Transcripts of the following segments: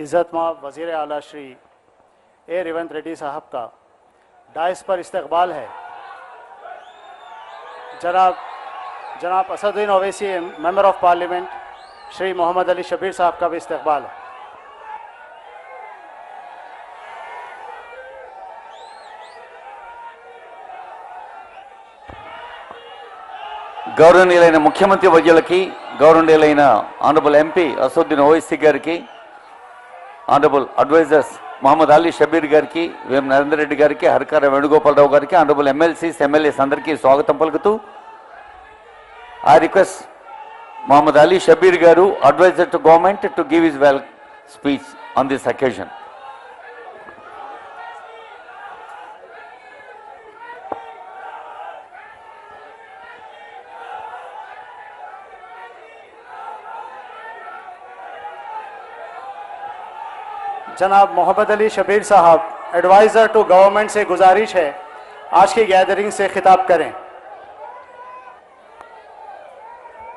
इज़्ज़तमाब वज़ीर आला श्री ए रेवंत रेड्डी साहब का डाइस पर इस्तकबाल है। जनाब Asaduddin Owaisi member of parliament Shri Mohammad Ali Shabbir साहब का भी इस्तकबाल है। గౌరవనీయులైన ముఖ్యమంత్రి వర్యులకి, గౌరవనీయులైన ఆనరబుల్ ఎంపీ అసదుద్దీన్ ఓవైసీ గారికి, ఆనరబుల్ అడ్వైజర్స్ మొహమ్మద్ అలీ షబీర్ గారికి, వేం నరేందర్ రెడ్డి గారికి, హరికార వేణుగోపాలరావు గారికి, ఆనరబుల్ ఎమ్మెల్సీస్ ఎమ్మెల్యేస్ అందరికీ స్వాగతం పలుకుతూ ఐ రిక్వెస్ట్ మొహమ్మద్ అలీ షబీర్ గారు, advisor to government, to give his well speech on this occasion. जनाब मोहम्मद अली शबीर साहब एडवाइज़र टू गवर्नमेंट से गुजारिश है आज की गैदरिंग से खिताब करें।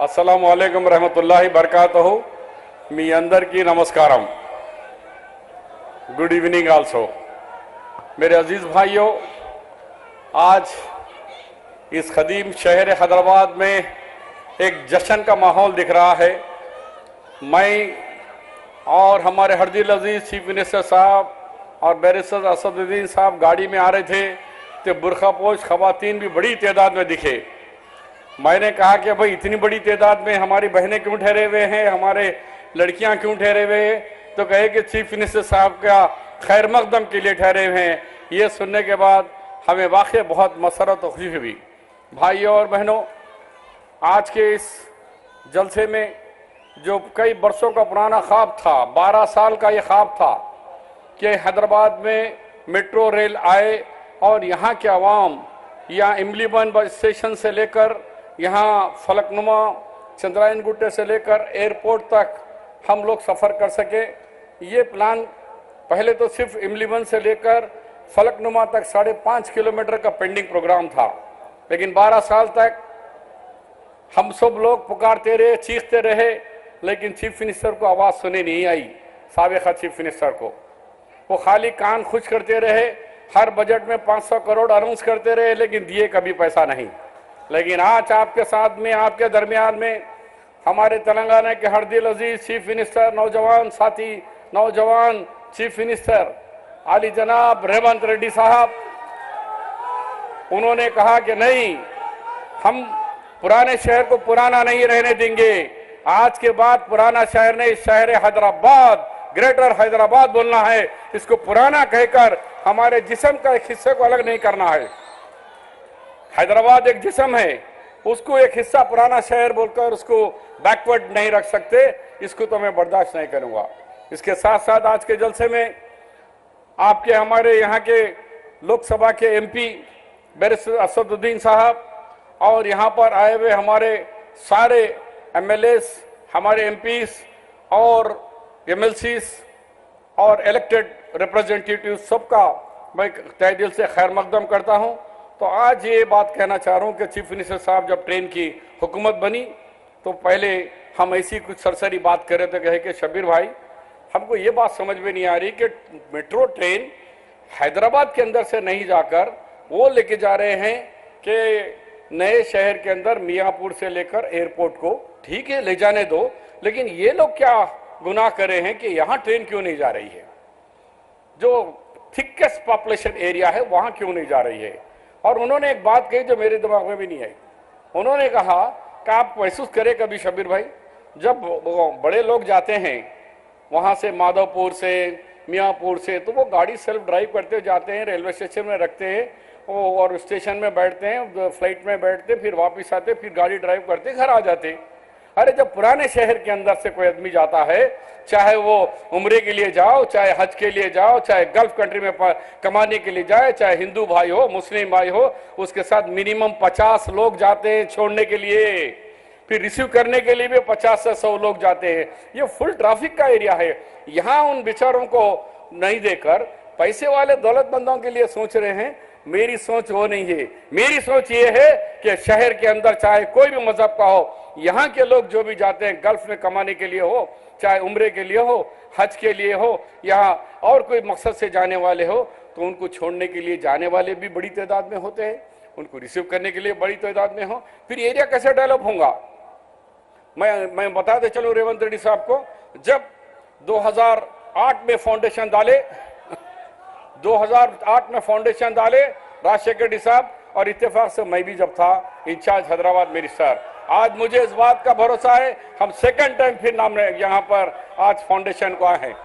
अस्सलामु अलैकुम रहमतुल्लाहि बरकातहू। मी अंदरिकी नमस्कारम। Good evening also. मेरे अजीज भाइयों, आज इस खदीम शहर हैदराबाद में एक जश्न का माहौल दिख रहा है। मैं और हमारे हरदिल अजीज चीफ मिनिस्टर साहब और बैरिस्टर असदुद्दीन साहब गाड़ी में आ रहे थे तो बुरखापोश खवातीन भी बड़ी तादाद में दिखे। मैंने कहा कि भाई इतनी बड़ी तादाद में हमारी बहनें क्यों ठहरे हुए हैं, हमारे लड़कियां क्यों ठहरे हुए हैं? तो कहे कि चीफ मिनिस्टर साहब का खैर मकदम के लिए ठहरे हुए हैं। ये सुनने के बाद हमें वाकई बहुत मसरत और खुशी हुई। भाइयों और बहनों, आज के इस जलसे में जो कई बरसों का पुराना ख्वाब था, 12 साल का ये ख्वाब था कि हैदराबाद में मेट्रो रेल आए और यहाँ के अवाम या इमलीबन बस स्टेशन से लेकर यहाँ फलकनुमा चंद्रायन गुट्टे से लेकर एयरपोर्ट तक हम लोग सफ़र कर सके। ये प्लान पहले तो सिर्फ इमलीबन से लेकर फलकनुमा तक 5.5 किलोमीटर का पेंडिंग प्रोग्राम था, लेकिन 12 साल तक हम सब लोग पुकारते रहे, चीखते रहे, लेकिन चीफ मिनिस्टर को आवाज़ सुनी नहीं आई। साबिक़ा चीफ मिनिस्टर को वो खाली कान खुश करते रहे, हर बजट में 500 करोड़ अनाउंस करते रहे, लेकिन दिए कभी पैसा नहीं। लेकिन आज आपके साथ में, आपके दरमियान में हमारे तेलंगाना के हरदिल अजीज चीफ मिनिस्टर, नौजवान साथी, नौजवान चीफ मिनिस्टर आली जनाब रेवंत रेड्डी साहब, उन्होंने कहा कि नहीं, हम पुराने शहर को पुराना नहीं रहने देंगे। आज के बाद पुराना शहर नहीं, शहर हैदराबाद, ग्रेटर हैदराबाद बोलना है। इसको पुराना कहकर हमारे जिस्म का एक हिस्से को अलग नहीं करना है। हैदराबाद एक जिस्म है, उसको एक हिस्सा पुराना शहर बोलकर उसको बैकवर्ड नहीं रख सकते। इसको तो मैं बर्दाश्त नहीं करूंगा। इसके साथ साथ आज के जलसे में आपके हमारे यहाँ के लोकसभा के एमपी बैरिस्टर असदुद्दीन साहब और यहाँ पर आए हुए हमारे सारे एमएलएस, हमारे एमपीस और एमएलसीस और इलेक्टेड रिप्रेजेंटेटिव सबका मैं तहे दिल से खैर मकदम करता हूं। तो आज ये बात कहना चाह रहा हूं कि चीफ मिनिस्टर साहब जब ट्रेन की हुकूमत बनी तो पहले हम ऐसी कुछ सरसरी बात कर रहे थे, कहे कि शबीर भाई, हमको ये बात समझ में नहीं आ रही कि मेट्रो ट्रेन हैदराबाद के अंदर से नहीं जाकर वो लेके जा रहे हैं कि नए शहर के अंदर मियाँपुर से लेकर एयरपोर्ट को। ठीक है, ले जाने दो, लेकिन ये लोग क्या गुनाह करे हैं कि यहाँ ट्रेन क्यों नहीं जा रही है? जो थिकेस्ट पॉपुलेशन एरिया है वहां क्यों नहीं जा रही है? और उन्होंने एक बात कही जो मेरे दिमाग में भी नहीं आई। उन्होंने कहा कि आप महसूस करें कभी शबीर भाई, जब बड़े लोग जाते हैं वहां से, माधवपुर से, मियाँपुर से, तो वो गाड़ी सेल्फ ड्राइव करते जाते हैं, रेलवे स्टेशन में रखते हैं और स्टेशन में बैठते हैं, फ्लाइट में बैठते, फिर वापस आते, फिर गाड़ी ड्राइव करते घर आ जाते। अरे जब पुराने शहर के अंदर से कोई आदमी जाता है, चाहे वो उम्रे के लिए जाओ, चाहे हज के लिए जाओ, चाहे गल्फ कंट्री में कमाने के लिए जाए, चाहे हिंदू भाई हो, मुस्लिम भाई हो, उसके साथ मिनिमम 50 लोग जाते हैं छोड़ने के लिए, फिर रिसीव करने के लिए भी 50 से 100 लोग जाते हैं। ये फुल ट्रैफिक का एरिया है। यहाँ उन बेचारों को नहीं देकर पैसे वाले दौलतमंदों के लिए सोच रहे हैं। मेरी सोच वो नहीं है। मेरी सोच ये है कि शहर के अंदर चाहे कोई भी मजहब का हो, यहाँ के लोग जो भी जाते हैं गल्फ में कमाने के लिए हो, चाहे उम्रे के लिए हो, हज के लिए हो, यहाँ और कोई मकसद से जाने वाले हो, तो उनको छोड़ने के लिए जाने वाले भी बड़ी तादाद में होते हैं, उनको रिसीव करने के लिए बड़ी तादाद में हो। फिर एरिया कैसे डेवलप होगा? मैं बताते चलूं रेवंत रेड्डी साहब को, जब 2008 में फाउंडेशन डाले 2008 में फाउंडेशन डाले राजशेखर रेड्डी साहब, और इत्तेफाक से मैं भी जब था इंचार्ज हैदराबाद मिनिस्टर, आज मुझे इस बात का भरोसा है हम सेकंड टाइम फिर नाम यहाँ पर आज फाउंडेशन को आए हैं।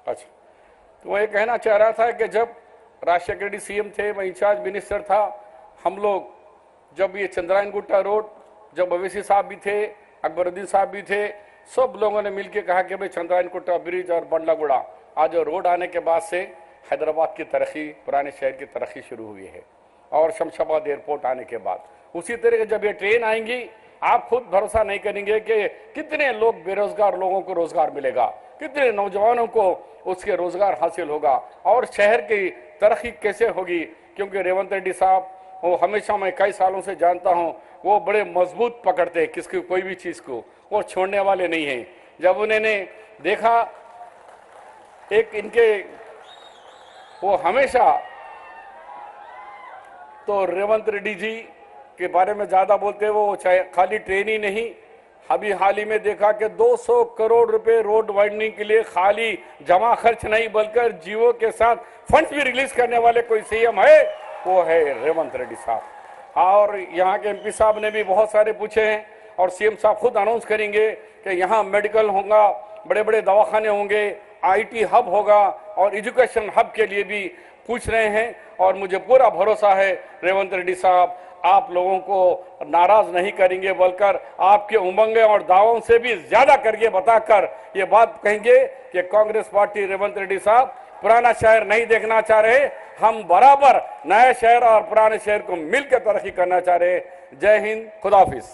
अच्छा, तो मैं ये कहना चाह रहा था कि जब राजशेखर रेड्डी सीएम थे, मैं इंचार्ज मिनिस्टर था, हम लोग जब ये चंद्रायन गुट्टा रोड, जब ओवैसी साहब भी थे, अकबरुद्दीन साहब भी थे, सब लोगों ने मिलकर कहा कि भाई चंद्रायन गुट्टा ब्रिज और बंडलागुड़ा आज रोड आने के बाद से हैदराबाद की तरक्की, पुराने शहर की तरक्की शुरू हुई है, और शमशाबाद एयरपोर्ट आने के बाद उसी तरह जब ये ट्रेन आएंगी, आप खुद भरोसा नहीं करेंगे कि कितने लोग बेरोजगार लोगों को रोजगार मिलेगा, कितने नौजवानों को उसके रोजगार हासिल होगा, और शहर की तरक्की कैसे होगी। क्योंकि रेवंत रेड्डी साहब, वो हमेशा मैं कई सालों से जानता हूं, वो बड़े मजबूत पकड़ते हैं किसकी कोई भी चीज को, वो छोड़ने वाले नहीं हैं। जब उन्होंने देखा एक इनके, वो हमेशा तो रेवंत रेड्डी जी के बारे में ज्यादा बोलते, वो चाहे खाली ट्रेन ही नहीं, अभी हाल ही में देखा कि 200 करोड़ रुपए रोड वाइडनिंग के लिए खाली जमा खर्च नहीं बल्कि जियो के साथ फंड्स भी रिलीज करने वाले कोई सीएम है, वो है रेवंत रेड्डी साहब। और यहाँ के एमपी साहब ने भी बहुत सारे पूछे हैं, और सीएम साहब खुद अनाउंस करेंगे कि यहाँ मेडिकल होगा, बड़े बड़े दवाखाने होंगे, आईटी हब होगा, और एजुकेशन हब के लिए भी पूछ रहे हैं। और मुझे पूरा भरोसा है रेवंत रेड्डी साहब आप लोगों को नाराज नहीं करेंगे, बल्कि आपके उमंगे और दावों से भी ज्यादा करके बताकर ये बात कहेंगे कि कांग्रेस पार्टी रेवंत रेड्डी साहब पुराना शहर नहीं देखना चाह रहे, हम बराबर नया शहर और पुराने शहर को मिलकर तरक्की करना चाह रहे। जय हिंद, खुदाफिज।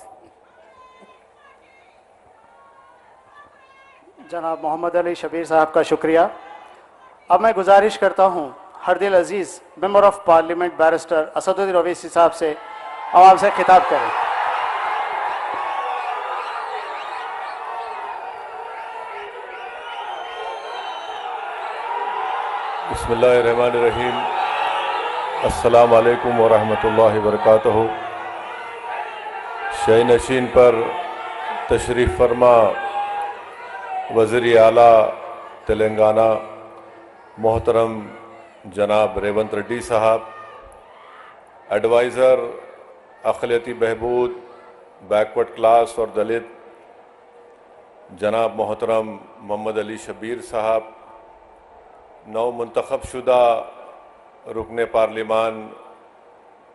जनाब मोहम्मद अली शबीर साहब का शुक्रिया। अब मैं गुजारिश करता हूं हरदिल अजीज member of parliament barrister Asaduddin Owaisi साहब से आवाम से खिताब करें। बिस्मिल्लाहिर्रहमानिर्रहीम। अस्सलाम वालेकुम व रहमतुल्लाहि व बरकातहू। शय नशीन पर तशरीफ़ फरमा वज़ीर आला तेलंगाना मोहतरम जनाब रेवंत रेड्डी साहब, एडवाइज़र अक़लियती बहबूद, बैकवर्ड क्लास और दलित जनाब मोहतरम मोहम्मद अली शबीर साहब, नौ मुंतखब शुदा रुकन पार्लिमान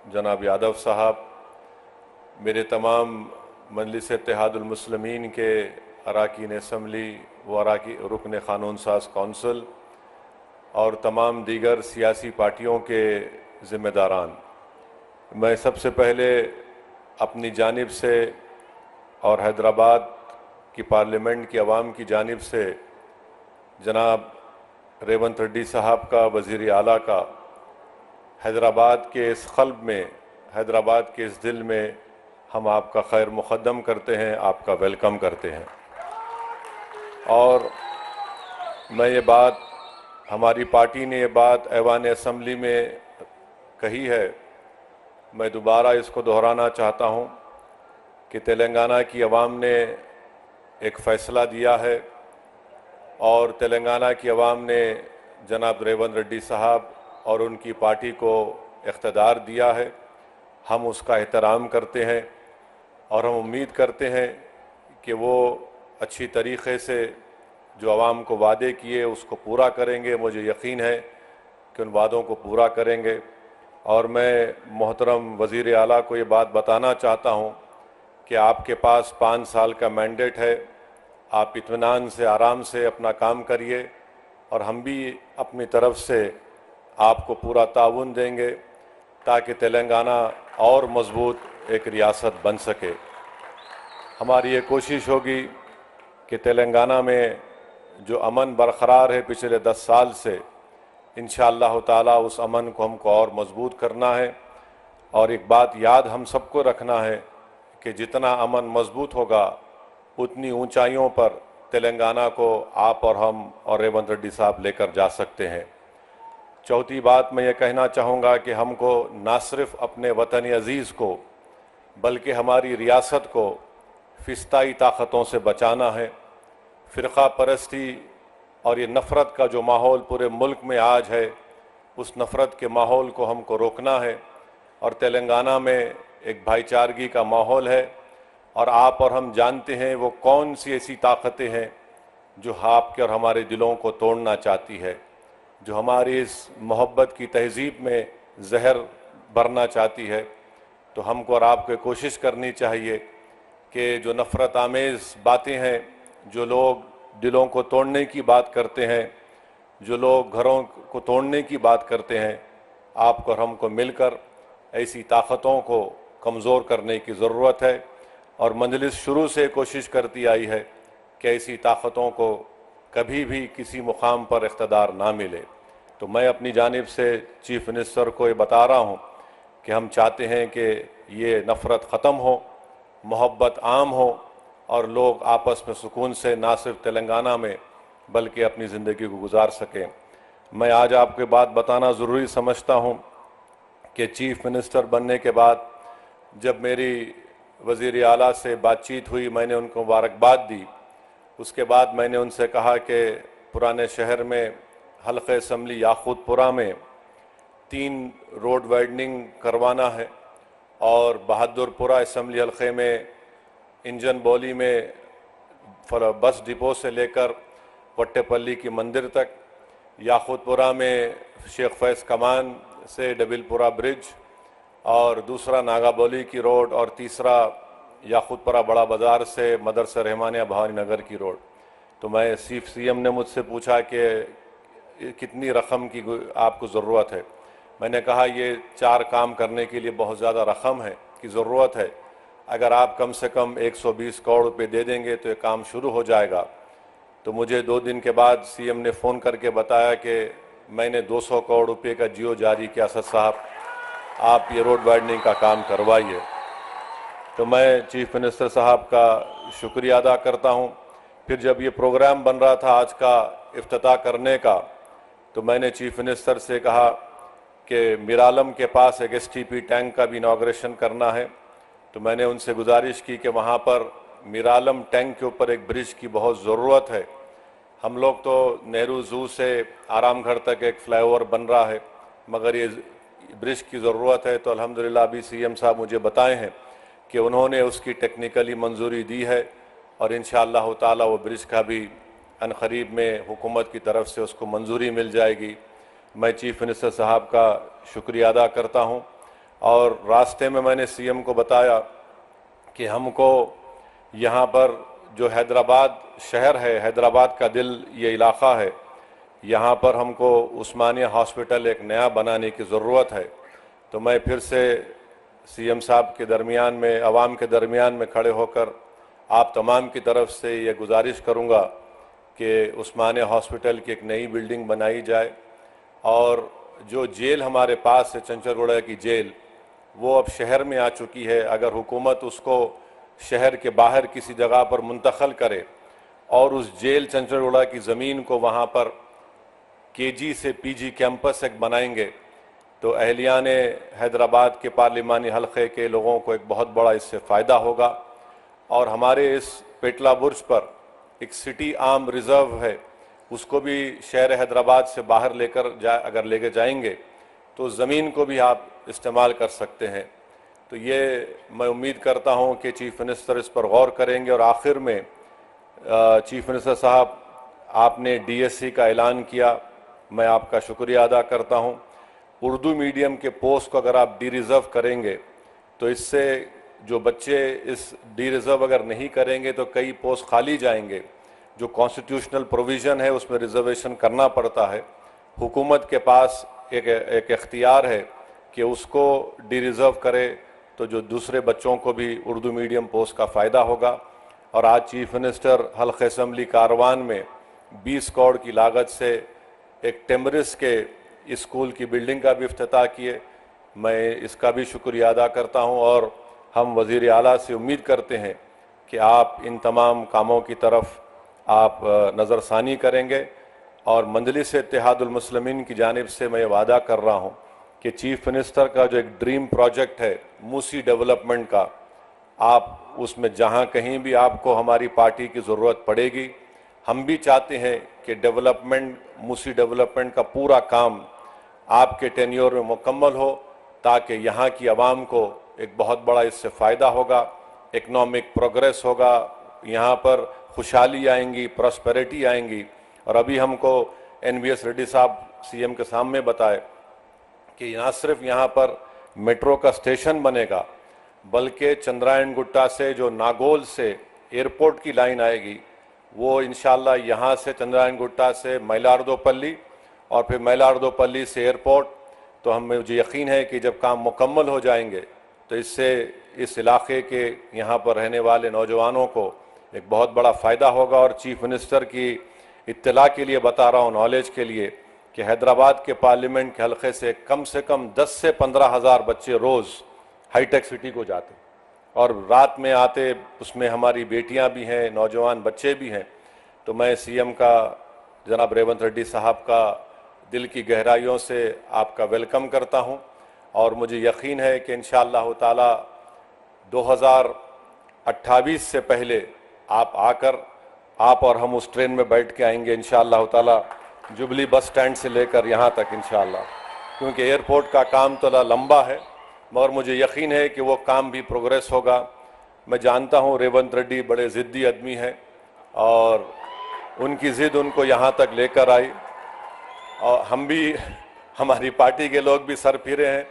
जनाब यादव साहब, मेरे तमाम मजलिस इत्तेहादुल मुस्लिमीन के अराकीन असम्बली व रुकन क़ानून साज कौंसिल और तमाम दीगर सियासी पार्टियों के ज़िम्मेदारान, मैं सबसे पहले अपनी जानिब से और हैदराबाद की पार्लियामेंट की आवाम की जानिब से जनाब रेवंत रेड्डी साहब का, वज़ीर आला का, हैदराबाद के इस क़ल्ब में, हैदराबाद के इस दिल में हम आपका खैर मुक़द्दम करते हैं, आपका वेलकम करते हैं। और मैं ये बात, हमारी पार्टी ने ये बात ऐवान असम्बली में कही है, मैं दोबारा इसको दोहराना चाहता हूँ कि तेलंगाना की आवाम ने एक फ़ैसला दिया है और तेलंगाना की आवाम ने जनाब रेवंत रेड्डी साहब और उनकी पार्टी को इख्तियार दिया है। हम उसका एहतराम करते हैं और हम उम्मीद करते हैं कि वो अच्छी तरीक़े से जो आवाम को वादे किए उसको पूरा करेंगे। मुझे यकीन है कि उन वादों को पूरा करेंगे। और मैं मोहतरम वज़ीर आला को ये बात बताना चाहता हूँ कि आपके पास 5 साल का मैंडेट है, आप इत्मीनान से, आराम से अपना काम करिए और हम भी अपनी तरफ से आपको पूरा ताउन देंगे ताकि तेलंगाना और मजबूत एक रियासत बन सके। हमारी ये कोशिश होगी कि तेलंगाना में जो अमन बरकरार है पिछले 10 साल से, इंशाअल्लाह ताला उस अमन को हमको और मजबूत करना है। और एक बात याद हम सबको रखना है कि जितना अमन मजबूत होगा उतनी ऊंचाइयों पर तेलंगाना को आप और हम और रेवंत रेड्डी साहब लेकर जा सकते हैं। चौथी बात मैं ये कहना चाहूँगा कि हमको ना सिर्फ अपने वतन अजीज़ को बल्कि हमारी रियासत को फिस्ताई ताकतों से बचाना है। फ़िरक़ा परस्ती और ये नफ़रत का जो माहौल पूरे मुल्क में आज है, उस नफ़रत के माहौल को हमको रोकना है। और तेलंगाना में एक भाईचारगी का माहौल है और आप और हम जानते हैं वो कौन सी ऐसी ताकतें हैं जो आपके और हमारे दिलों को तोड़ना चाहती है, जो हमारी इस मोहब्बत की तहज़ीब में जहर भरना चाहती है। तो हमको और आपको कोशिश करनी चाहिए कि जो नफ़रत आमेज़ बातें हैं, जो लोग दिलों को तोड़ने की बात करते हैं, जो लोग घरों को तोड़ने की बात करते हैं, आपको और हमको मिलकर ऐसी ताकतों को कमज़ोर करने की ज़रूरत है। और मजलिस शुरू से कोशिश करती आई है कि ऐसी ताकतों को कभी भी किसी मुकाम पर इख्तियार ना मिले। तो मैं अपनी जानिब से चीफ मिनिस्टर को ये बता रहा हूँ कि हम चाहते हैं कि ये नफ़रत ख़त्म हो, मोहब्बत आम हो और लोग आपस में सुकून से ना सिर्फ तेलंगाना में बल्कि अपनी ज़िंदगी को गुजार सकें। मैं आज आपको बात बताना ज़रूरी समझता हूँ कि चीफ मिनिस्टर बनने के बाद जब मेरी वज़ीर आला से बातचीत हुई, मैंने उनको मुबारकबाद दी। उसके बाद मैंने उनसे कहा कि पुराने शहर में हल्क़े असम्बली याकूतपुरा में 3 रोड वाइडनिंग करवाना है और बहादुरपुरा असम्बली हल्क़े में इंजन बौली में बस डिपो से लेकर वट्टेपल्ली की मंदिर तक, याकूतपुरा में शेख फैज़ कमान से डबिलपुरा ब्रिज और दूसरा नागाबोली की रोड और तीसरा याकूतपुरा बड़ा बाज़ार से मदरसा रहमानिया भवानी नगर की रोड। तो मैं सीएम ने मुझसे पूछा कि कितनी रकम की आपको ज़रूरत है। मैंने कहा ये 4 काम करने के लिए बहुत ज़्यादा रकम है की ज़रूरत है। अगर आप कम से कम 120 करोड़ रुपये दे देंगे तो ये काम शुरू हो जाएगा। तो मुझे 2 दिन के बाद सीएम ने फ़ोन करके बताया कि मैंने 200 करोड़ रुपये का जियो जारी किया, सर साहब आप ये रोड वाइडनिंग का काम करवाइए। तो मैं चीफ मिनिस्टर साहब का शुक्रिया अदा करता हूँ। फिर जब ये प्रोग्राम बन रहा था आज का इफ्तिताह करने का, तो मैंने चीफ मिनिस्टर से कहा कि मीरालम के पास एक एसटीपी टैंक का भी इनॉग्रेशन करना है। तो मैंने उनसे गुजारिश की कि वहाँ पर मीरालम टैंक के ऊपर एक ब्रिज की बहुत ज़रूरत है। हम लोग तो नेहरू ज़ू से आरामगढ़ तक एक फ्लाईओवर बन रहा है, मगर ये ब्रिज की ज़रूरत है। तो अल्हम्दुलिल्लाह अभी सीएम साहब मुझे बताए हैं कि उन्होंने उसकी टेक्निकली मंजूरी दी है और इंशाअल्लाह ताला वो ब्रिज का भी अनकरीब में हुकूमत की तरफ से उसको मंजूरी मिल जाएगी। मैं चीफ मिनिस्टर साहब का शुक्रिया अदा करता हूं। और रास्ते में मैंने सीएम को बताया कि हमको यहाँ पर जो हैदराबाद शहर है, हैदराबाद का दिल ये इलाक़ा है, यहाँ पर हमको उस्मानिया हॉस्पिटल एक नया बनाने की ज़रूरत है। तो मैं फिर से सीएम साहब के दरमियान में, आवाम के दरमियान में खड़े होकर आप तमाम की तरफ से ये गुजारिश करूँगा कि उस्मानिया हॉस्पिटल की एक नई बिल्डिंग बनाई जाए। और जो जेल हमारे पास है, चंचलगुड़ा की जेल, वो अब शहर में आ चुकी है। अगर हुकूमत उसको शहर के बाहर किसी जगह पर मुंतकिल करे और उस जेल चंचलगुड़ा की ज़मीन को वहाँ पर केजी से पीजी कैंपस एक बनाएंगे तो अहलियान हैदराबाद के पार्लिमानी हलक़े के लोगों को एक बहुत बड़ा इससे फ़ायदा होगा। और हमारे इस पेटला बुर्ज पर एक सिटी आर्म रिज़र्व है, उसको भी शहर हैदराबाद से बाहर अगर लेके जाएंगे तो ज़मीन को भी आप इस्तेमाल कर सकते हैं। तो ये मैं उम्मीद करता हूँ कि चीफ मिनिस्टर इस पर गौर करेंगे। और आखिर में चीफ मिनिस्टर साहब, आपने डीएससी का ऐलान किया, मैं आपका शुक्रिया अदा करता हूँ। उर्दू मीडियम के पोस्ट को अगर आप डी रिज़र्व करेंगे तो इससे जो बच्चे इस डी रिज़र्व अगर नहीं करेंगे तो कई पोस्ट खाली जाएंगे। जो कॉन्स्टिट्यूशनल प्रोविज़न है उसमें रिजर्वेशन करना पड़ता है। हुकूमत के पास एक इख्तियार है कि उसको डी रिज़र्व करे तो जो दूसरे बच्चों को भी उर्दू मीडियम पोस्ट का फ़ायदा होगा। और आज चीफ मिनिस्टर हल्क़ असम्बली कारवान में 20 करोड़ की लागत से एक टेमरिस के स्कूल की बिल्डिंग का भी इफ्तिताह किए। मैं इसका भी शुक्रिया अदा करता हूं। और हम वज़ीर आला से उम्मीद करते हैं कि आप इन तमाम कामों की तरफ आप नज़रसानी करेंगे। और मजलिस इत्तेहादुल मुस्लिमीन की जानिब से मैं वादा कर रहा हूं कि चीफ मिनिस्टर का जो एक ड्रीम प्रोजेक्ट है मूसी डेवलपमेंट का, आप उसमें जहां कहीं भी आपको हमारी पार्टी की ज़रूरत पड़ेगी, हम भी चाहते हैं कि मूसी डेवलपमेंट का पूरा काम आपके टेन्योर में मुकम्मल हो, ताकि यहाँ की आवाम को एक बहुत बड़ा इससे फ़ायदा होगा, इकनॉमिक प्रोग्रेस होगा, यहाँ पर खुशहाली आएंगी, प्रॉस्पेरिटी आएंगी। और अभी हमको NVS रेड्डी साहब सीएम के सामने बताए कि ना सिर्फ यहाँ पर मेट्रो का स्टेशन बनेगा, बल्कि चंद्रायन गुट्टा से जो नागोल से एयरपोर्ट की लाइन आएगी, वो इंशाल्लाह यहाँ से चंद्रायन गुट्टा से मैलार्दोपल्ली और फिर मैलार्दोपल्ली से एयरपोर्ट। तो मुझे यकीन है कि जब काम मुकम्मल हो जाएंगे तो इससे इस इलाके के यहाँ पर रहने वाले नौजवानों को एक बहुत बड़ा फ़ायदा होगा। और चीफ मिनिस्टर की इत्तला के लिए बता रहा हूँ, नॉलेज के लिए, कि हैदराबाद के पार्लियामेंट के हलक़े से कम 10 से 15 हज़ार बच्चे रोज़ हाईटेक सिटी को जाते और रात में आते। उसमें हमारी बेटियां भी हैं, नौजवान बच्चे भी हैं। तो मैं सीएम का, जनाब रेवंत रेड्डी साहब का दिल की गहराइयों से आपका वेलकम करता हूं। और मुझे यकीन है कि इंशाअल्लाह ताला 2028 से पहले आप आकर, आप और हम उस ट्रेन में बैठ के आएंगे इंशाअल्लाह ताला, जुबली बस स्टैंड से लेकर यहाँ तक इंशाअल्लाह। क्योंकि एयरपोर्ट का काम तो लंबा है, मगर मुझे यकीन है कि वो काम भी प्रोग्रेस होगा। मैं जानता हूँ रेवंत रेड्डी बड़े ज़िद्दी आदमी हैं और उनकी ज़िद उनको यहाँ तक लेकर आई। और हम भी, हमारी पार्टी के लोग भी सर फिरे हैं,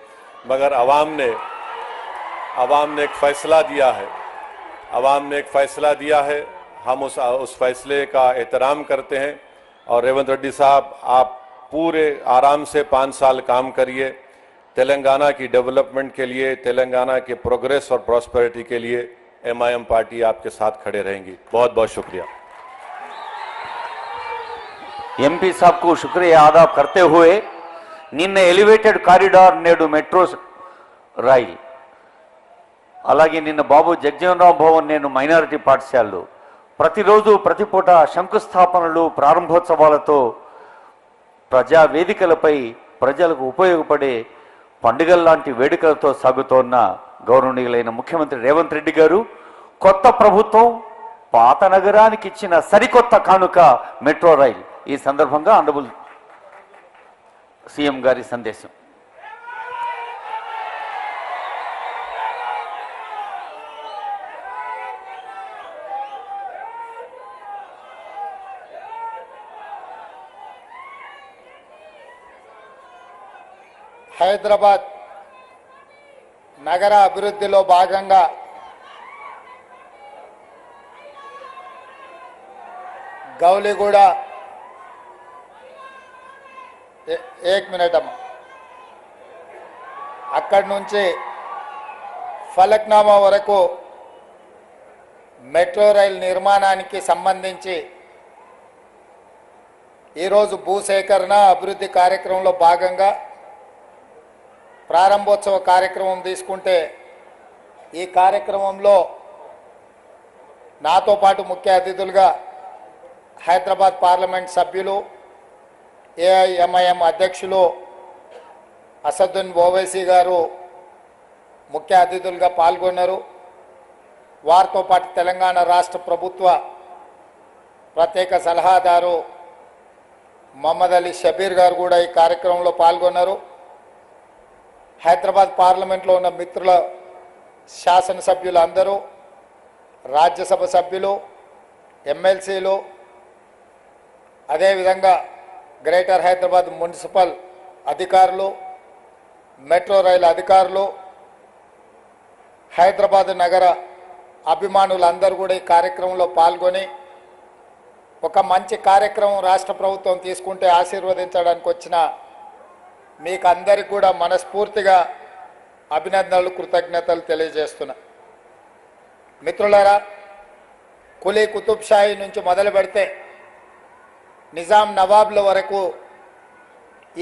मगर आवाम ने एक फ़ैसला दिया है, आवाम ने एक फ़ैसला दिया है, हम उस फैसले का एहतराम करते हैं। और रेवंत रेड्डी साहब, आप पूरे आराम से 5 साल काम करिए। तेलंगाना की डेवलपमेंट के लिए, तेलंगाना के प्रोग्रेस और प्रॉस्पेरिटी के लिए MIM पार्टी आपके साथ खड़े रहेंगी। बहुत बहुत शुक्रिया। ఎంపీ సాబ్కు శుక్రియా అదా करते हुए నిన్న ఎలివేటెడ్ కారిడార్ నేడు మెట్రో రైల్, అలాగే నిన్న బాబు జగజీవనరావు భవన్ నేను మైనారిటీ పాఠశాలలు ప్రతిరోజు ప్రతిపూట శంకుస్థాపనలు ప్రారంభోత్సవాలతో ప్రజా వేదికలపై ప్రజలకు ఉపయోగపడే పండుగల్లాంటి వేడుకలతో సాగుతోన్న గౌరవనీయులైన ముఖ్యమంత్రి రేవంత్ రెడ్డి గారు కొత్త ప్రభుత్వం పాత నగరానికి ఇచ్చిన సరికొత్త కానుక మెట్రో రైల్. ఈ సందర్భంగా ఆనరబుల్ సీఎం గారి సందేశం. హైదరాబాద్ నగర అభివృద్ధిలో భాగంగా గౌలిగూడ ఏక్ మినిట్ అమ్మ, అక్కడి నుంచి ఫలక్నామా వరకు మెట్రో రైల్ నిర్మాణానికి సంబంధించి ఈరోజు భూసేకరణ అభివృద్ధి కార్యక్రమంలో భాగంగా ప్రారంభోత్సవ కార్యక్రమం తీసుకుంటే ఈ కార్యక్రమంలో నాతో పాటు ముఖ్య అతిథులుగా హైదరాబాద్ పార్లమెంట్ సభ్యులు ఏఐఎంఐఎం అధ్యక్షులు అసదుద్దీన్ ఓవైసీ గారు ముఖ్య అతిథులుగా పాల్గొన్నారు. వారితో పాటు తెలంగాణ రాష్ట్ర ప్రభుత్వ ప్రత్యేక సలహాదారు మహమ్మద్ అలీ షబీర్ గారు కూడా ఈ కార్యక్రమంలో పాల్గొన్నారు. హైదరాబాద్ పార్లమెంట్లో ఉన్న మిత్రుల శాసనసభ్యులు అందరూ, రాజ్యసభ సభ్యులు, ఎమ్మెల్సీలు, అదేవిధంగా గ్రేటర్ హైదరాబాద్ మున్సిపల్ అధికారులు, మెట్రో రైలు అధికారులు, హైదరాబాద్ నగర అభిమానులందరూ కూడా ఈ కార్యక్రమంలో పాల్గొని ఒక మంచి కార్యక్రమం రాష్ట్ర ప్రభుత్వం తీసుకుంటే ఆశీర్వదించడానికి వచ్చిన మీకు అందరికీ కూడా మనస్ఫూర్తిగా అభినందనలు, కృతజ్ఞతలు తెలియజేస్తున్నా. మిత్రులారా, కులీ కుతుబ్ షాహీ నుంచి మొదలు పెడితే నిజాం నవాబ్ల వరకు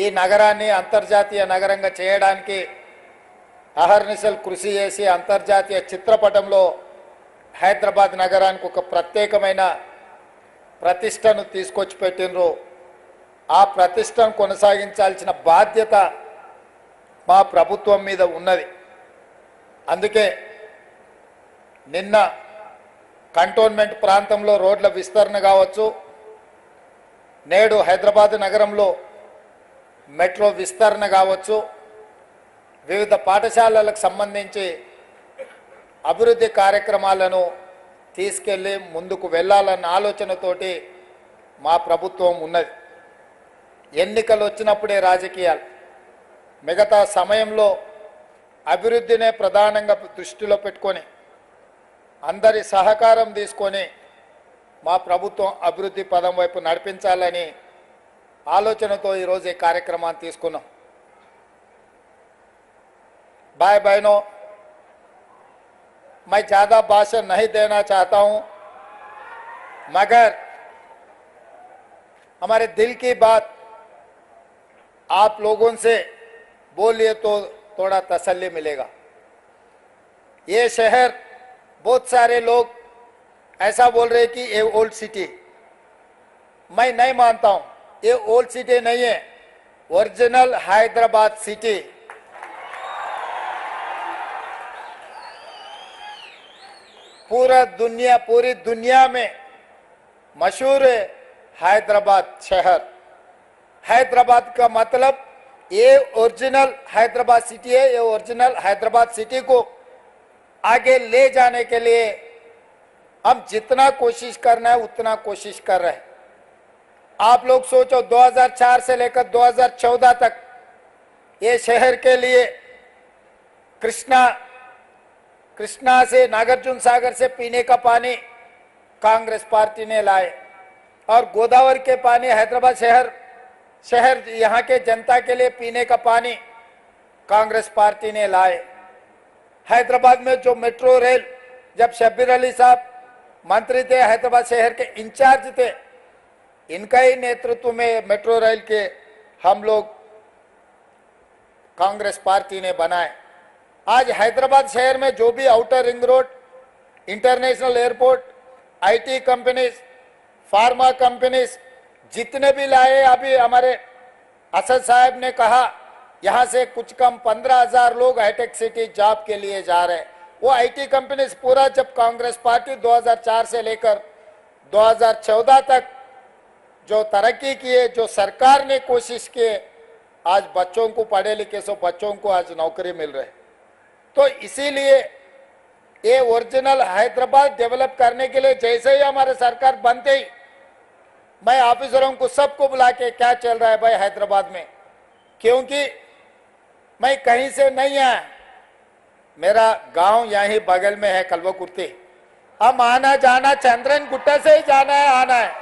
ఈ నగరాన్ని అంతర్జాతీయ నగరంగా చేయడానికి అహర్నిశలు కృషి చేసి అంతర్జాతీయ చిత్రపటంలో హైదరాబాద్ నగరానికి ఒక ప్రత్యేకమైన ప్రతిష్టను తీసుకొచ్చి పెట్టినరు. ఆ ప్రతిష్టను కొనసాగించాల్సిన బాధ్యత మా ప్రభుత్వం మీద ఉన్నది. అందుకే నిన్న కంటోన్మెంట్ ప్రాంతంలో రోడ్ల విస్తరణ కావచ్చు, నేడు హైదరాబాద్ నగరంలో మెట్రో విస్తరణ కావచ్చు, వివిధ పాఠశాలలకు సంబంధించి అభివృద్ధి కార్యక్రమాలను తీసుకెళ్ళి ముందుకు వెళ్ళాలన్న ఆలోచనతోటి మా ప్రభుత్వం ఉన్నది. ఎన్నికలు వచ్చినప్పుడే రాజకీయాలు, మిగతా సమయంలో అభివృద్ధినే ప్రధానంగా దృష్టిలో పెట్టుకొని అందరి సహకారం తీసుకొని మా ప్రభుత్వం అభివృద్ధి పదం వైపు నడిపించాలని ఆలోచనతో ఈరోజు ఈ కార్యక్రమాన్ని తీసుకున్నాం. भाई बहनों, मैं ज़्यादा भाषण नहीं देना चाहता हूं, मगर हमारे दिल की बात आप लोगों से बोलिए तो थोड़ा तसल्ली मिलेगा. ये शहर, बहुत सारे लोग ऐसा बोल रहे कि ये ओल्ड सिटी, मैं नहीं मानता हूं. ये ओल्ड सिटी नहीं है, ओरिजिनल हैदराबाद सिटी. पूरी दुनिया में मशहूर है हैदराबाद शहर. हैदराबाद का मतलब ये ओरिजिनल हैदराबाद सिटी है. ये ओरिजिनल हैदराबाद सिटी को आगे ले जाने के लिए हम जितना कोशिश करना है उतना कोशिश कर रहे हैं. आप लोग सोचो, 2004 से लेकर 2014 तक ये शहर के लिए कृष्णा से, नागार्जुन सागर से पीने का पानी कांग्रेस पार्टी ने लाए, और गोदावरी के पानी हैदराबाद शहर यहाँ के जनता के लिए पीने का पानी कांग्रेस पार्टी ने लाए. हैदराबाद में जो मेट्रो रेल, जब शब्बीर अली साहब मंत्री थे, हैदराबाद शहर के इंचार्ज थे, इनका ही नेतृत्व में मेट्रो रेल के हम लोग कांग्रेस पार्टी ने बनाए. आज हैदराबाद शहर में जो भी outer ring road, international airport, IT companies, pharma companies जितने भी लाए, अभी हमारे असद साहब ने कहा यहाँ से कुछ कम 15,000 लोग हाईटेक सिटी जॉब के लिए जा रहे हैं. वो आईटी कंपनीज पूरा, जब कांग्रेस पार्टी 2004 से लेकर 2014 तक जो तरक्की किए, जो सरकार ने कोशिश किए, आज बच्चों को, पढ़े लिखे सो बच्चों को आज नौकरी मिल रही. तो इसीलिए ये ओरिजिनल हैदराबाद डेवलप करने के लिए जैसे ही हमारे सरकार बनते ही मैं ऑफिसरों को सबको बुला के क्या चल रहा है भाई हैदराबाद में, क्योंकि मैं कहीं से नहीं आया, मेरा गांव यहीं बगल में है कलवकुर्ती। हम आना जाना चंद्रन गुट्टा से ही जाना है, आना है।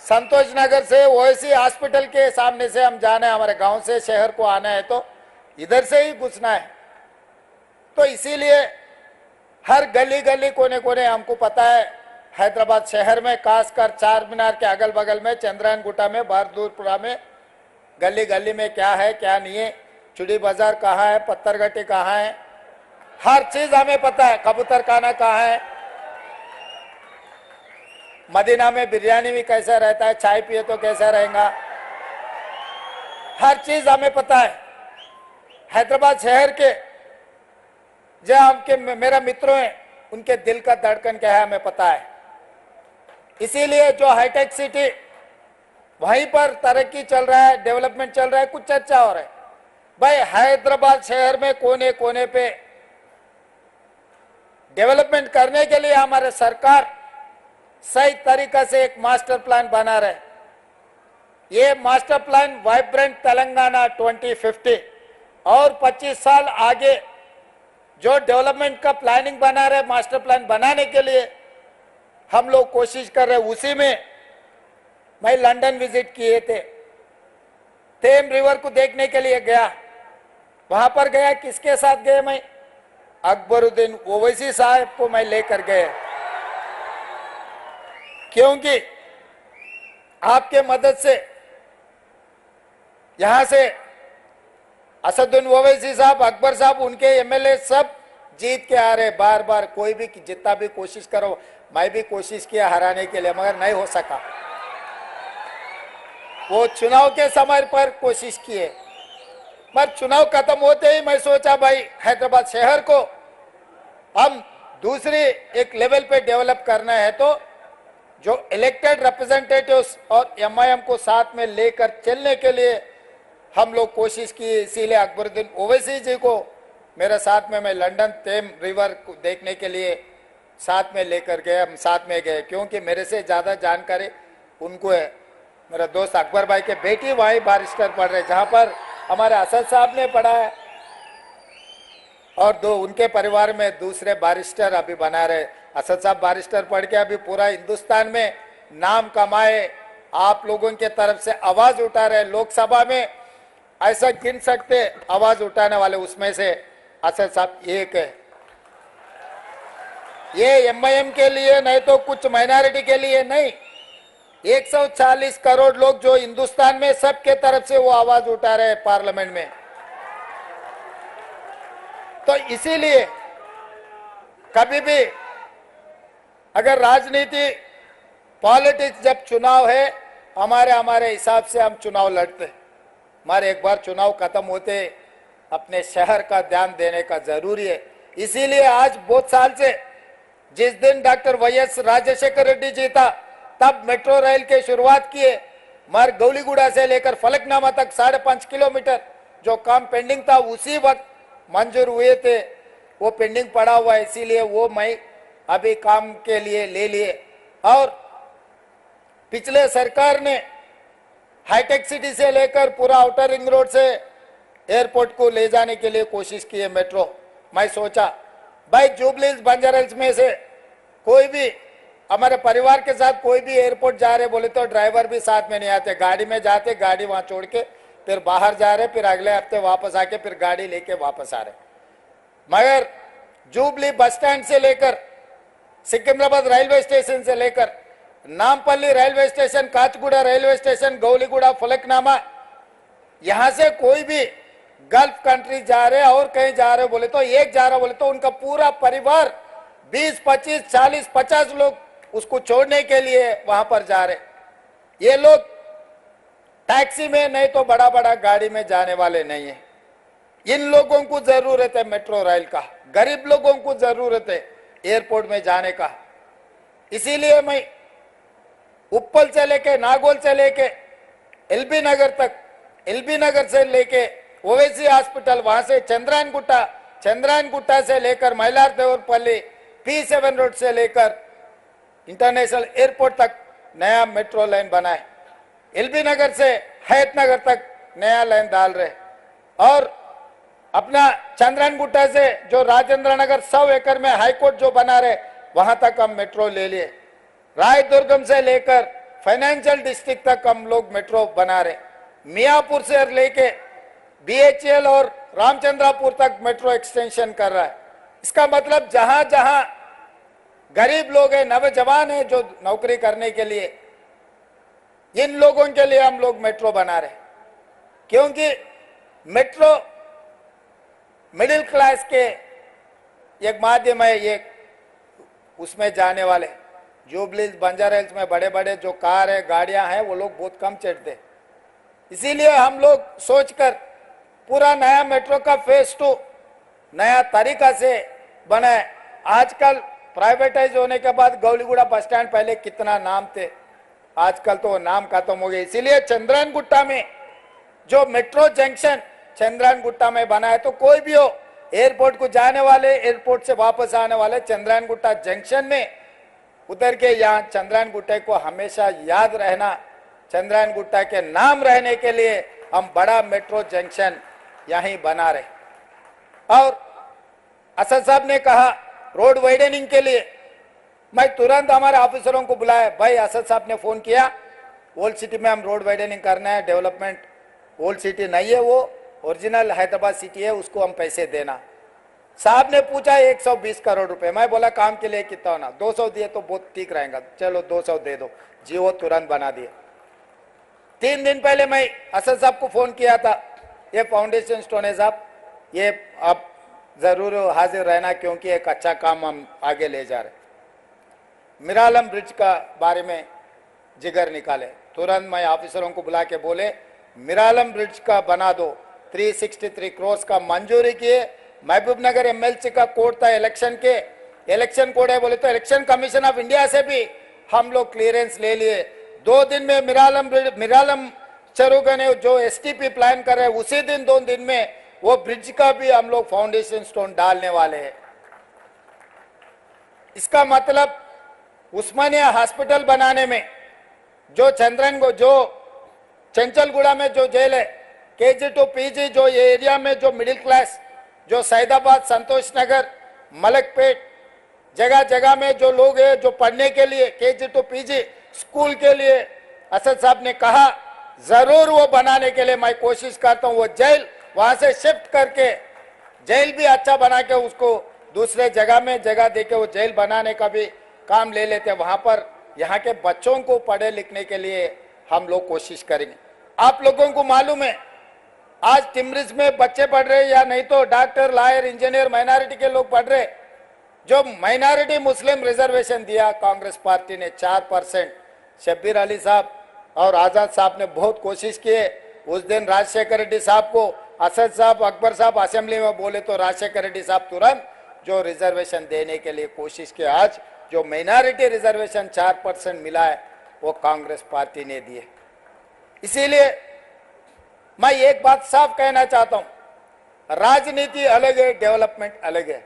संतोष नगर से ओएसी हॉस्पिटल के सामने से हम जाना है, हमारे गांव से शहर को आना है तो इधर से ही घुसना है। तो इसीलिए हर गली गली कोने कोने हमको पता है, हैदराबाद शहर में खासकर चार मीनार के अगल बगल में, चंद्रायन गुट्टा में, बहादुरपुरा में, गली गली में क्या है क्या नहीं है, चुड़ी बाजार कहाँ है, पत्थरगट्टी कहाँ है, हर चीज हमें पता है। कबूतर खाना कहाँ है, मदीना में बिरयानी भी कैसा रहता है, चाय पिए तो कैसा रहेगा, हर चीज हमें पता है। हैदराबाद शहर के जो आपके मेरा मित्रों हैं उनके दिल का धड़कन क्या है हमें पता है। इसीलिए जो हाईटेक सिटी वहीं पर तरक्की चल रहा है, डेवलपमेंट चल रहा है, कुछ चर्चा हो रहा है। भाई हैदराबाद शहर में कोने कोने पे डेवलपमेंट करने के लिए हमारे सरकार सही तरीका से एक मास्टर प्लान बना रहे। ये मास्टर प्लान वाइब्रेंट तेलंगाना 2050 और 25 साल आगे जो डेवलपमेंट का प्लानिंग बना रहे, मास्टर प्लान बनाने के लिए हम लोग कोशिश कर रहे। उसी में मैं लंदन विजिट किए थे, थेम रिवर को देखने के लिए गया। वहां पर गया, किसके साथ गए मैं? अकबरुद्दीन ओवैसी साहब को मैं लेकर गए, क्योंकि आपके मदद से यहां से असदुद्दीन ओवैसी साहब, अकबर साहब, उनके एमएलए सब जीत के आ रहे बार बार। कोई भी जितना भी कोशिश करो, मैं भी कोशिश किया हराने के लिए मगर नहीं हो सका। वो चुनाव के समय पर कोशिश किए, पर चुनाव खत्म होते ही मैं सोचा भाई हैदराबाद शहर को हम दूसरी एक लेवल पे डेवलप करना है तो जो इलेक्टेड रिप्रेजेंटेटिव्स और एमआईएम को साथ में लेकर चलने के लिए हम लोग कोशिश की। इसीलिए अकबरुद्दीन ओवैसी जी को मेरे साथ में मैं लंदन थेम रिवर को देखने के लिए साथ में लेकर गए, हम साथ में गए, क्योंकि मेरे से ज़्यादा जानकारी उनको है। मेरा दोस्त अकबर भाई के बेटी वहीं बारिस्टर पढ़ रहे, जहाँ पर हमारे असद साहब ने पढ़ा है, और दो उनके परिवार में दूसरे बारिस्टर अभी बना रहे। असद साहब बारिस्टर पढ़ के अभी पूरा हिंदुस्तान में नाम कमाए, आप लोगों के तरफ से आवाज उठा रहे। लोकसभा में ऐसा गिन सकते आवाज उठाने वाले, उसमें से असद साहब एक है। ये एमआईएम के लिए नहीं तो कुछ माइनॉरिटी के लिए नहीं, 140 करोड़ लोग जो हिंदुस्तान में, सबके तरफ से वो आवाज उठा रहे हैं पार्लियामेंट में। तो इसीलिए कभी भी अगर राजनीति, पॉलिटिक्स, जब चुनाव है हमारे हिसाब से हम चुनाव लड़ते, हमारे एक बार चुनाव खत्म होते अपने शहर का ध्यान देने का जरूरी है। इसीलिए आज बहुत साल से जिस दिन डॉक्टर वाईएस राजशेखर रेड्डी जी था तब मेट्रो रेल के शुरुआत किए। मार्ग गौलीगुड़ा से लेकर फलकनामा तक 5.5 किलोमीटर जो काम पेंडिंग था उसी वक्त मंजूर हुए थे, वो पेंडिंग पड़ा हुआ है, इसीलिए वो मैं अभी काम के लिए ले लिए। और पिछले सरकार ने हाईटेक सिटी से लेकर पूरा आउटर रिंग रोड से एयरपोर्ट को ले जाने के लिए कोशिश की है मेट्रो। मैं सोचा भाई जुबली बंजारा में से कोई भी हमारे परिवार के साथ कोई भी एयरपोर्ट जा रहे बोले तो ड्राइवर भी साथ में नहीं आते, गाड़ी में जाते, गाड़ी वहां छोड़ के फिर बाहर जा रहे, फिर अगले हफ्ते वापस आके फिर गाड़ी लेके वापस आ रहे। मगर जुबली बस स्टैंड से लेकर सिकंदराबाद रेलवे स्टेशन से लेकर Nampally railway station, Kacheguda railway station, Gowliguda, Falaknuma, यहां से कोई भी गल्फ कंट्री जा रहे और कहीं जा रहे बोले तो, एक जा रहा बोले तो उनका पूरा परिवार 20, 25, 40, 50 लोग उसको छोड़ने के लिए वहां पर जा रहे। ये लोग टैक्सी में नहीं तो बड़ा बड़ा गाड़ी में जाने वाले नहीं है। इन लोगों को जरूरत है मेट्रो रेल का, गरीब लोगों को जरूरत है एयरपोर्ट में जाने का। इसीलिए मैं उप्पल से लेके, नागौल से लेके एलबी नगर तक, एलबी नगर से लेके ओवैसी हॉस्पिटल, वहां से चंद्रायन गुट्टा, चंद्रायन गुट्टा से लेकर मइलार देवरपल्ली, P7 रोड से लेकर इंटरनेशनल एयरपोर्ट तक नया मेट्रो लाइन बना है। एलबी नगर से हयात नगर तक नया लाइन डाल रहे। और अपना चंद्रन गुट्टा से जो राजेंद्र नगर 100 एकड़ में हाईकोर्ट जो बना रहे वहां तक हम मेट्रो ले लिए। रायदुर्गम से लेकर फाइनेंशियल डिस्ट्रिक्ट तक हम लोग मेट्रो बना रहे। मियापुर से लेके BHEL और रामचंद्रापुर तक मेट्रो एक्सटेंशन कर रहा है। इसका मतलब जहां जहां गरीब लोग हैं, नौजवान हैं जो नौकरी करने के लिए, इन लोगों के लिए हम लोग मेट्रो बना रहे। क्योंकि मेट्रो मिडिल क्लास के एक माध्यम है, ये उसमें जाने वाले जुबली बंजारा हिल्स में बड़े बड़े जो कार है, गाड़ियां हैं, वो लोग बहुत कम चढ़ते। इसीलिए हम लोग सोचकर पूरा नया मेट्रो का फेज 2 नया तरीका से बनाए। आजकल प्राइवेटाइज होने के बाद गौलीगुड़ा बस स्टैंड पहले कितना नाम थे, आजकल तो नाम खत्म हो गए। इसीलिए चंद्रन गुट्टा में जो मेट्रो जंक्शन चंद्रन गुट्टा में बना है, तो कोई भी हो एयरपोर्ट को जाने वाले, एयरपोर्ट से वापस आने वाले चंद्रन गुट्टा जंक्शन में उतर के यहाँ चंद्रन गुट्टे को हमेशा याद रहना, चंद्रन गुट्टा के नाम रहने के लिए हम बड़ा मेट्रो जंक्शन यहीं बना रहे। और असद साहब ने कहा रोड वाइडनिंग के लिए, मैं तुरंत हमारे ऑफिसरों को बुलाया। भाई असद साहब ने फोन किया, ओल्ड सिटी में हम रोड वाइडनिंग करना है, डेवलपमेंट ओल्ड सिटी नहीं है, वो ओरिजिनल हैदराबाद सिटी है, उसको हम पैसे देना। साहब ने पूछा 120 करोड़ रुपए। मैं बोला काम के लिए कितना होना, 200 दिए तो बहुत ठीक रहेगा, चलो 200 दे दो जी, वो तुरंत बना दिए। 3 दिन पहले मैं असद साहब को फोन किया था, ये फाउंडेशन स्टोन है साहब, ये आप जरूर हाजिर रहना क्योंकि एक अच्छा काम हम आगे ले जा रहे। मिरालम ब्रिज का बारे में जिगर निकाले, तुरंत मैं ऑफिसरों को बुला के बोले मिरालम ब्रिज का बना दो। 363 करोड़ का मंजूरी किए। महबूब नगर MLC का कोड था इलेक्शन के, इलेक्शन कोड है बोले तो इलेक्शन कमीशन ऑफ इंडिया से भी हम लोग क्लियरेंस ले लिए। 2 दिन में मिरालम चरुगने जो STP प्लान कर रहे हैं, उसी दिन 2 दिन में वो ब्रिज का भी हम लोग फाउंडेशन स्टोन डालने वाले हैं। इसका मतलब उस्मानिया हॉस्पिटल बनाने में जो चंचलगुड़ा में जो जेल है, KG to PG जो ये एरिया में जो मिडिल क्लास, जो सैदाबाद, संतोष नगर, मलकपेट जगह जगह में जो लोग हैं जो पढ़ने के लिए KG to PG स्कूल के लिए, असद साहब ने कहा जरूर वो बनाने के लिए मैं कोशिश करता हूँ। वो जेल वहां से शिफ्ट करके जेल भी अच्छा बना के उसको दूसरे जगह में जगह देके वो जेल बनाने का भी काम ले लेते। वहां पर यहाँ के बच्चों को पढ़े लिखने के लिए हम लोग कोशिश करेंगे। आप लोगों को मालूम है आज टिमरिस में बच्चे पढ़ रहे या नहीं तो डॉक्टर, लॉयर, इंजीनियर माइनॉरिटी के लोग पढ़ रहे। जो माइनॉरिटी मुस्लिम रिजर्वेशन दिया कांग्रेस पार्टी ने 4%, शब्बीर अली साहब और आजाद साहब ने बहुत कोशिश किए। उस दिन राजशेखर रेड्डी साहब को असद साहब, अकबर साहब असेंबली में बोले तो राजशेखर रेड्डी साहब तुरंत जो रिजर्वेशन देने के लिए कोशिश की। आज जो माइनॉरिटी रिजर्वेशन 4% मिला है वो कांग्रेस पार्टी ने दिए। इसीलिए मैं एक बात साफ कहना चाहता हूं, राजनीति अलग है, डेवलपमेंट अलग है।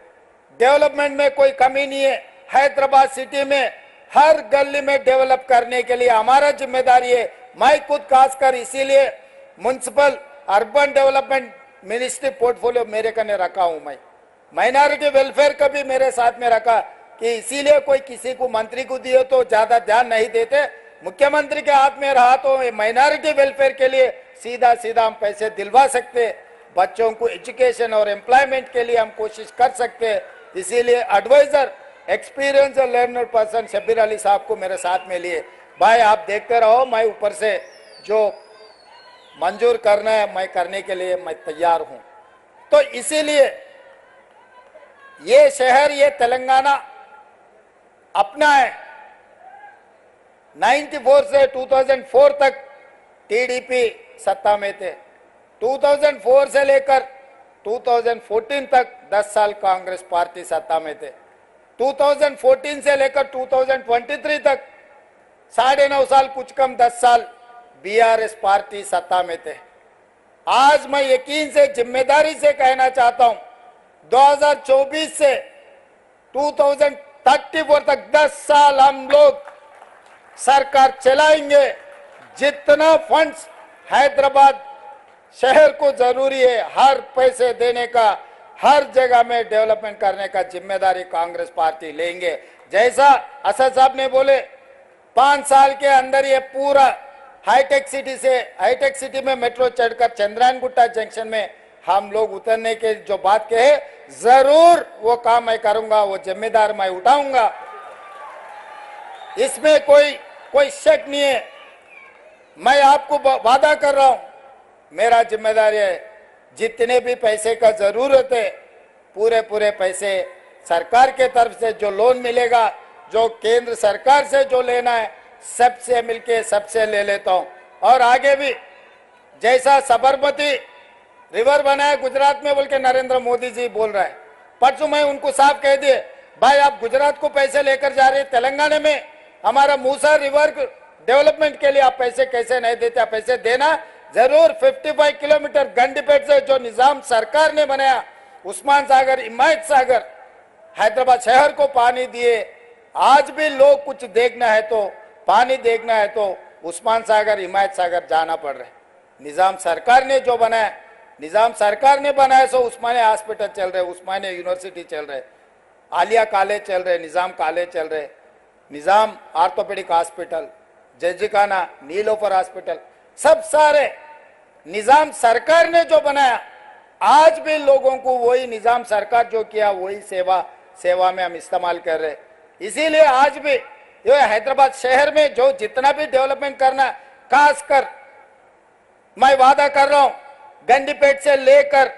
डेवलपमेंट में कोई कमी नहीं है। हैदराबाद सिटी में हर गली में डेवलप करने के लिए हमारा जिम्मेदारी है। मैं खुद खासकर इसीलिए municipal urban development ministry portfolio मेरे कने रखा हूं। मैं माइनॉरिटी वेलफेयर का भी मेरे साथ में रखा कि इसीलिए कोई किसी को मंत्री को दिए तो ज्यादा ध्यान नहीं देते। मुख्यमंत्री के हाथ में रहा तो माइनॉरिटी वेलफेयर के लिए सीधा सीधा हम पैसे दिलवा सकते, बच्चों को एजुकेशन और एम्प्लॉयमेंट के लिए हम कोशिश कर सकते। इसीलिए एडवाइजर, एक्सपीरियंस और लर्नर पर्सन शब्बीर अली साहब को मेरे साथ में लिए। भाई आप देखते रहो, मैं ऊपर से जो मंजूर करना है मैं करने के लिए मैं तैयार हूं। तो इसीलिए ये शहर, ये तेलंगाना अपना है। 94 से 2004 तक टीडीपी सत्ता में थे। 2004 से लेकर 2014 तक 10 साल कांग्रेस पार्टी सत्ता में थे। 2014 से लेकर 2023 तक 9.5 साल, कुछ कम 10 साल बीआरएस पार्टी सत्ता में थे। आज मैं यकीन से, जिम्मेदारी से कहना चाहता हूं, 2024 से 2034 तक 10 साल हम लोग सरकार चलाएंगे। जितना फंड्स हैदराबाद शहर को जरूरी है हर पैसे देने का, हर जगह में डेवलपमेंट करने का जिम्मेदारी कांग्रेस पार्टी लेंगे। जैसा असद साहब ने बोले 5 साल के अंदर ये पूरा हाईटेक सिटी से, हाईटेक सिटी में मेट्रो चढ़कर चंद्रायन गुट्टा जंक्शन में हम लोग उतरने के जो बात कहे, जरूर वो काम मैं करूंगा, वो जिम्मेदार मैं उठाऊंगा, इसमें कोई शक नहीं है। मैं आपको वादा कर रहा हूं, मेरा जिम्मेदारी है जितने भी पैसे का जरूरत है पूरे पैसे सरकार के तरफ से जो लोन मिलेगा, जो केंद्र सरकार से जो लेना है, सबसे मिलके सबसे ले लेता हूं। और आगे भी जैसा साबरमती रिवर बना है गुजरात में बोल के नरेंद्र मोदी जी बोल रहा है, परसों मैं उनको साफ कह दिए, भाई आप गुजरात को पैसे लेकर जा रहे हैं, तेलंगाना में हमारा मूसा रिवर डेवलपमेंट के लिए आप पैसे कैसे नहीं देते, आप पैसे देना जरूर। 55 किलोमीटर गंडीपेट से जो निजाम सरकार ने बनाया, उस्मान सागर, हिमायत सागर, हैदराबाद शहर को पानी दिए। आज भी लोग कुछ देखना है तो, पानी देखना है तो उस्मान सागर, हिमायत सागर जाना पड़ रहा है। निजाम सरकार ने जो बनाया, निजाम सरकार ने बनाया, सो उस्मानिया हॉस्पिटल चल रहे, उस्मानिया यूनिवर्सिटी चल रहे, आलिया कॉलेज चल रहे, निजाम कॉलेज चल रहे, निजाम ऑर्थोपेडिक हॉस्पिटल, जजिकाना, नीलोफर हॉस्पिटल, सब सारे निजाम सरकार ने जो बनाया। आज भी लोगों को वही निजाम सरकार जो किया वही सेवा में हम इस्तेमाल कर रहे। इसीलिए आज भी ये हैदराबाद शहर में जो जितना भी डेवलपमेंट करना, खासकर मैं वादा कर रहा हूं, गंडीपेट से लेकर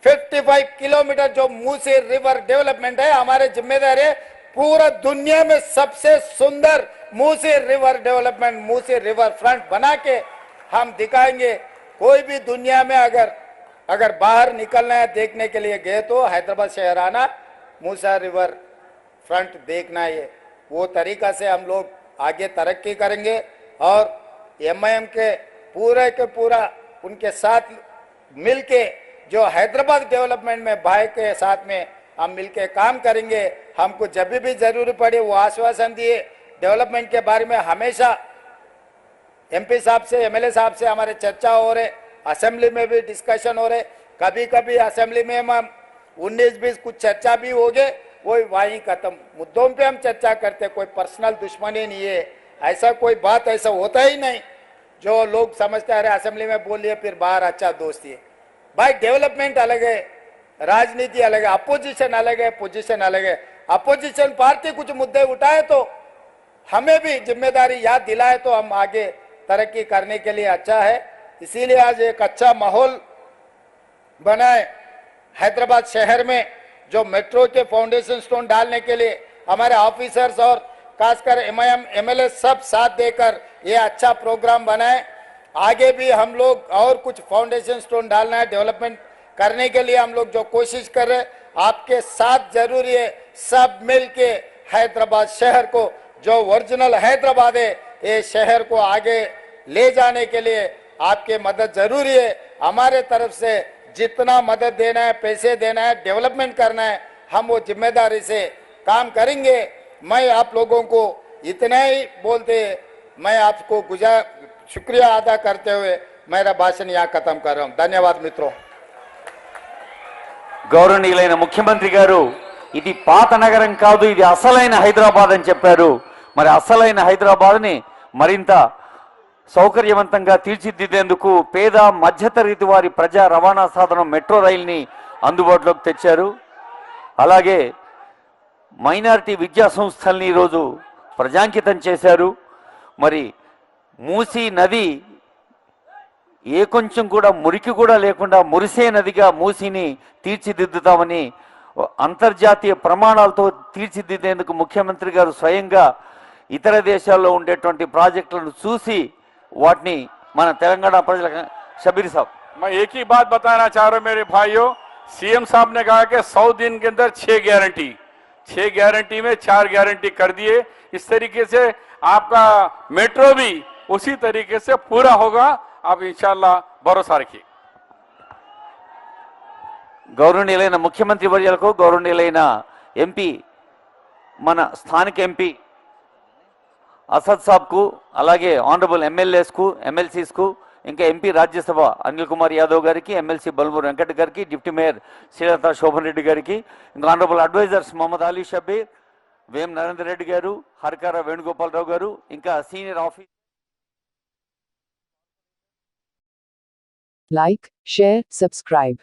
55 किलोमीटर जो मूसी रिवर डेवलपमेंट है, हमारे जिम्मेदारी है पूरा दुनिया में सबसे सुंदर Musi river development, Musi river front बना के हम दिखाएंगे। कोई भी दुनिया में अगर बाहर निकलना है देखने के लिए गए तो हैदराबाद शहर आना, मूसा रिवर फ्रंट देखना है। वो तरीका से हम लोग आगे तरक्की करेंगे और एमआईएम के पूरा उनके साथ मिलके जो हैदराबाद डेवलपमेंट में भाई के साथ में हम मिलके काम करेंगे। हमको जब भी जरूरी पड़े वो आश्वासन दिए। डेवलपमेंट के बारे में हमेशा एमपी साहब से, एमएलए साहब से हमारे चर्चा हो रहे, असेंबली में भी डिस्कशन हो रहे, कभी असेंबली में हम 19-20 कुछ चर्चा भी हो गए, वही वहीं खत्म। मुद्दों पे हम चर्चा करते, कोई पर्सनल दुश्मनी नहीं है, ऐसा कोई बात ऐसा होता ही नहीं जो लोग समझते हैं असेंबली में बोल लिए फिर बाहर अच्छा दोस्ती है। भाई डेवलपमेंट अलग है, राजनीति अलग है, अपोजिशन अलग है, पोजीशन अलग है। अपोजिशन पार्टी कुछ मुद्दे उठाए तो हमें भी जिम्मेदारी याद दिलाए तो हम आगे तरक्की करने के लिए अच्छा है। इसीलिए आज एक अच्छा माहौल बनाए हैदराबाद शहर में, जो मेट्रो के फाउंडेशन स्टोन डालने के लिए हमारे ऑफिसर्स और खासकर एमआईएम एमएलए सब साथ देकर ये अच्छा प्रोग्राम बनाए। आगे भी हम लोग और कुछ फाउंडेशन स्टोन डालना है, डेवलपमेंट करने के लिए हम लोग जो कोशिश कर रहे हैं, आपके साथ जरूरी है। सब मिलके हैदराबाद शहर को, जो ओरिजिनल हैदराबाद है, ये शहर को आगे ले जाने के लिए आपके मदद जरूरी है। हमारे तरफ से जितना मदद देना है, पैसे देना है, डेवलपमेंट करना है, हम वो जिम्मेदारी से काम करेंगे। मैं आप लोगों को इतना ही बोलते, मैं आपको शुक्रिया अदा करते हुए मेरा भाषण यहाँ खत्म कर रहा हूँ। धन्यवाद मित्रों। గౌరవనీయులైన ముఖ్యమంత్రి గారు ఇది పాత నగరం కాదు, ఇది అసలైన హైదరాబాద్ అని చెప్పారు. మరి అసలైన హైదరాబాద్ని మరింత సౌకర్యవంతంగా తీర్చిదిద్దేందుకు పేద మధ్యతరగతి వారి ప్రజా రవాణా సాధనం మెట్రో రైల్ని అందుబాటులోకి తెచ్చారు. అలాగే మైనారిటీ విద్యా సంస్థల్ని ఈరోజు ప్రజాంకితం చేశారు. మరి మూసీ నది ఏ కొంచెం కూడా మురికి కూడా లేకుండా మురిసే నదిగా మూసీని తీర్చిదిద్దుతామని అంతర్జాతీయ ప్రమాణాలతో తీర్చిదిద్దేందుకు ముఖ్యమంత్రి గారు స్వయంగా ఇతర దేశాల్లో ఉండేటువంటి ప్రాజెక్టులను చూసి వాటిని మన తెలంగాణ ప్రజలకు शबीर साहब, मैं एक ही बात बताना चाह रहा हूं मेरे भाइयों, सीएम साहब ने कहा कि 100 दिन के अंदर 6 गारंटी में 4 गारंटी कर दिए। इस तरीके से आपका मेट्रो भी उसी तरीके से पूरा होगा, आप इंशाल्लाह भरोसा रखिए। గౌరవనీయులైన ముఖ్యమంత్రి వర్యులకు, గౌరవనీయులైన ఎంపీ, మన స్థానిక ఎంపీ అసద్ సాబ్కు, అలాగే ఆనరబుల్ ఎమ్మెల్యేస్కు, ఎమ్మెల్సీస్కు, ఇంకా ఎంపీ రాజ్యసభ అనిల్ కుమార్ యాదవ్ గారికి, ఎమ్మెల్సీ బల్మూరు వెంకట్ గారికి, డిప్యూటీ మేయర్ శ్రీలత శోభన్ రెడ్డి గారికి, ఇంకా ఆనరబుల్ అడ్వైజర్స్ మహమ్మద్ అలీ షబీర్, వేం నరేందర్ రెడ్డి గారు, హరికార వేణుగోపాలరావు గారు, ఇంకా senior officer. Like, share, subscribe.